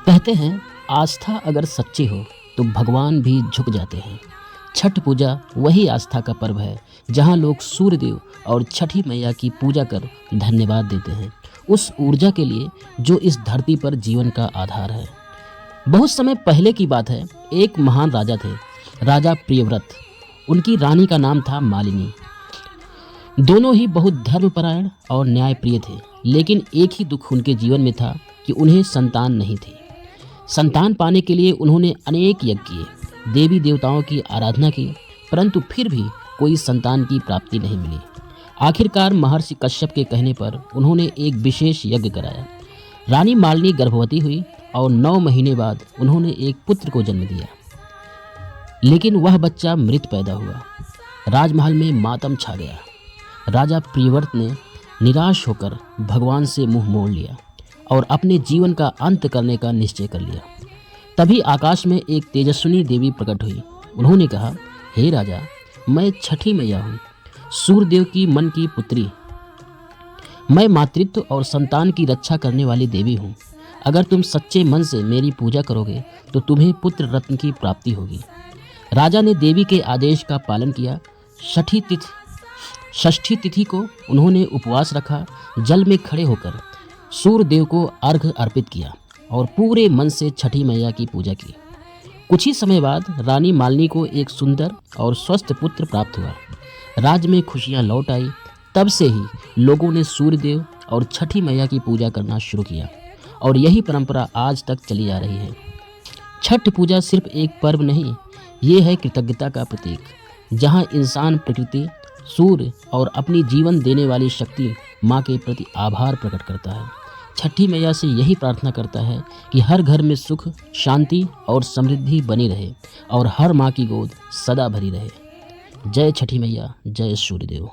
कहते हैं आस्था अगर सच्ची हो तो भगवान भी झुक जाते हैं। छठ पूजा वही आस्था का पर्व है जहां लोग सूर्यदेव और छठी मैया की पूजा कर धन्यवाद देते हैं उस ऊर्जा के लिए जो इस धरती पर जीवन का आधार है। बहुत समय पहले की बात है, एक महान राजा थे, राजा प्रियव्रत। उनकी रानी का नाम था मालिनी। दोनों ही बहुत धर्मपरायण और न्यायप्रिय थे, लेकिन एक ही दुख उनके जीवन में था कि उन्हें संतान नहीं थी। संतान पाने के लिए उन्होंने अनेक यज्ञ किए, देवी देवताओं की आराधना की, परंतु फिर भी कोई संतान की प्राप्ति नहीं मिली। आखिरकार महर्षि कश्यप के कहने पर उन्होंने एक विशेष यज्ञ कराया। रानी मालिनी गर्भवती हुई और 9 महीने बाद उन्होंने एक पुत्र को जन्म दिया, लेकिन वह बच्चा मृत पैदा हुआ। राजमहल में मातम छा गया। राजा प्रियव्रत ने निराश होकर भगवान से मुंह मोड़ लिया और अपने जीवन का अंत करने का निश्चय कर लिया। तभी आकाश में एक तेजस्विनी देवी प्रकट हुई। उन्होंने कहा, हे राजा, मैं छठी मैया हूँ, सूर्यदेव की मन की पुत्री। मैं मातृत्व और संतान की रक्षा करने वाली देवी हूँ। अगर तुम सच्चे मन से मेरी पूजा करोगे तो तुम्हें पुत्र रत्न की प्राप्ति होगी। राजा ने देवी के आदेश का पालन किया। षष्ठी तिथि को उन्होंने उपवास रखा, जल में खड़े होकर सूर्यदेव को अर्घ्य अर्पित किया और पूरे मन से छठी मैया की पूजा की। कुछ ही समय बाद रानी मालिनी को एक सुंदर और स्वस्थ पुत्र प्राप्त हुआ। राज्य में खुशियां लौट आई। तब से ही लोगों ने सूर्यदेव और छठी मैया की पूजा करना शुरू किया और यही परंपरा आज तक चली आ रही है। छठ पूजा सिर्फ एक पर्व नहीं, ये है कृतज्ञता का प्रतीक, जहां इंसान प्रकृति, सूर्य और अपनी जीवन देने वाली शक्ति माँ के प्रति आभार प्रकट करता है। छठी मैया से यही प्रार्थना करता है कि हर घर में सुख, शांति और समृद्धि बनी रहे और हर माँ की गोद सदा भरी रहे। जय छठी मैया, जय सूर्यदेव।